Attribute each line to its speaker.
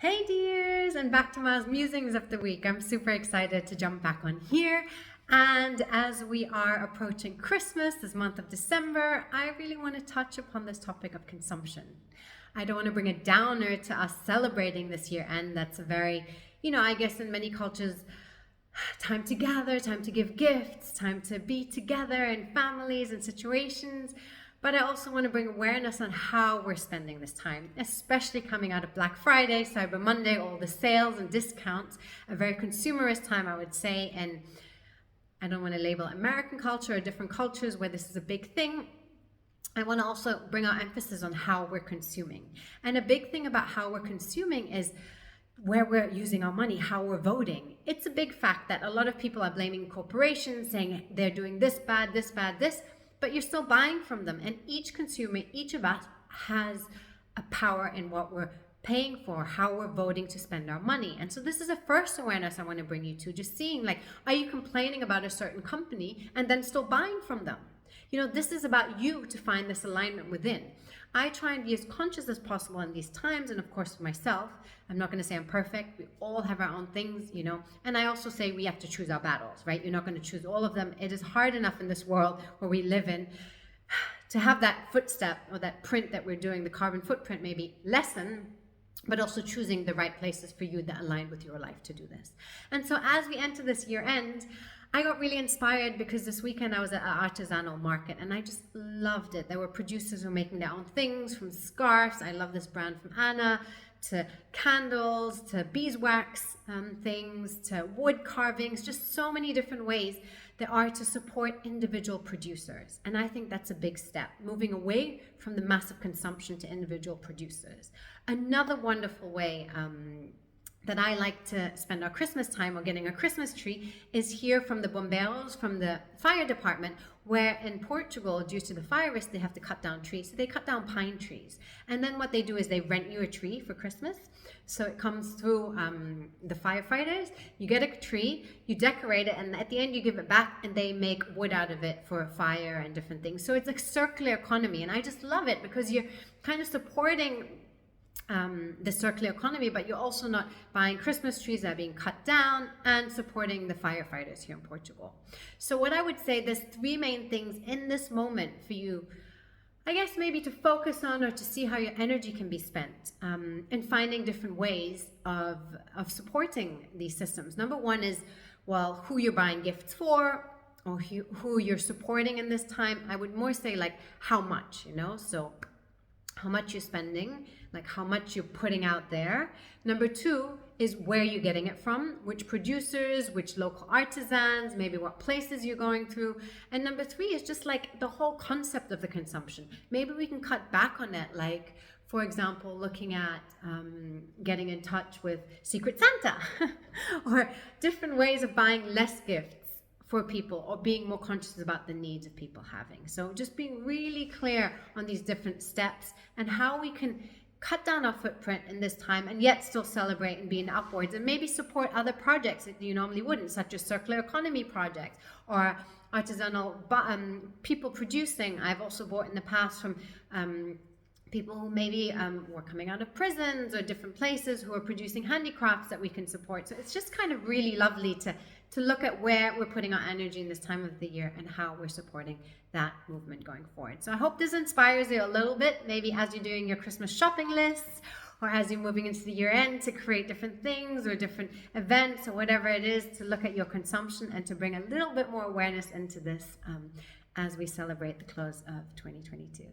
Speaker 1: Hey dears, and back to Ma's musings of the week. I'm super excited to jump back on here. And as we are approaching Christmas, this month of December, I really want to touch upon this topic of consumption. I don't want to bring a downer to us celebrating this year end. That's a very, I guess in many cultures, time to gather, time to give gifts, time to be together in families and situations. But I also want to bring awareness on how we're spending this time, especially coming out of Black Friday, Cyber Monday, all the sales and discounts, a very consumerist time, I would say. And I don't want to label American culture or different cultures where this is a big thing. I want to also bring our emphasis on how we're consuming. And a big thing about how we're consuming is where we're using our money, how we're voting. It's a big fact that a lot of people are blaming corporations, saying they're doing this bad, this bad, this, but you're still buying from them. And each consumer, each of us has a power in what we're paying for, how we're voting to spend our money. And so this is a first awareness I want to bring you to, just seeing are you complaining about a certain company and then still buying from them? This is about you to find this alignment within. I try and be as conscious as possible in these times, and of course for myself, I'm not going to say I'm perfect. We all have our own things, and I also say we have to choose our battles, right? You're not going to choose all of them. It is hard enough in this world where we live in to have that footstep or that print that we're doing, the carbon footprint maybe lessen, but also choosing the right places for you that align with your life to do this. And so as we enter this year end, I got really inspired because this weekend I was at an artisanal market and I just loved it. There were producers who were making their own things, from scarves, I love this brand from Anna, to candles, to beeswax things, to wood carvings, just so many different ways there are to support individual producers. And I think that's a big step, moving away from the massive consumption to individual producers. Another wonderful way that I like to spend our Christmas time or getting a Christmas tree is hear from the bombeiros, from the fire department, where in Portugal, due to the fire risk, they have to cut down trees. So they cut down pine trees. And then what they do is they rent you a tree for Christmas. So it comes through the firefighters. You get a tree, you decorate it, and at the end you give it back and they make wood out of it for a fire and different things. So it's a circular economy. And I just love it because you're kind of supporting the circular economy, but you're also not buying Christmas trees that are being cut down, and supporting the firefighters here in Portugal. So what I would say, there's three main things in this moment for you, I guess maybe to focus on or to see how your energy can be spent in finding different ways of supporting these systems. Number one is, who you're buying gifts for, or who you're supporting in this time. I would more say how much, so how much you're spending, how much you're putting out there. Number two is where you're getting it from, which producers, which local artisans, maybe what places you're going through. And number three is just the whole concept of the consumption. Maybe we can cut back on it, for example, looking at getting in touch with Secret Santa or different ways of buying less gifts for people, or being more conscious about the needs of people having. So just being really clear on these different steps and how we can cut down our footprint in this time and yet still celebrate and be in upwards, and maybe support other projects that you normally wouldn't, such as circular economy projects or artisanal people producing. I've also bought in the past from people who maybe were coming out of prisons or different places who are producing handicrafts that we can support. So it's just kind of really lovely to look at where we're putting our energy in this time of the year and how we're supporting that movement going forward. So I hope this inspires you a little bit, maybe as you're doing your Christmas shopping lists, or as you're moving into the year end to create different things or different events or whatever it is, to look at your consumption and to bring a little bit more awareness into this as we celebrate the close of 2022.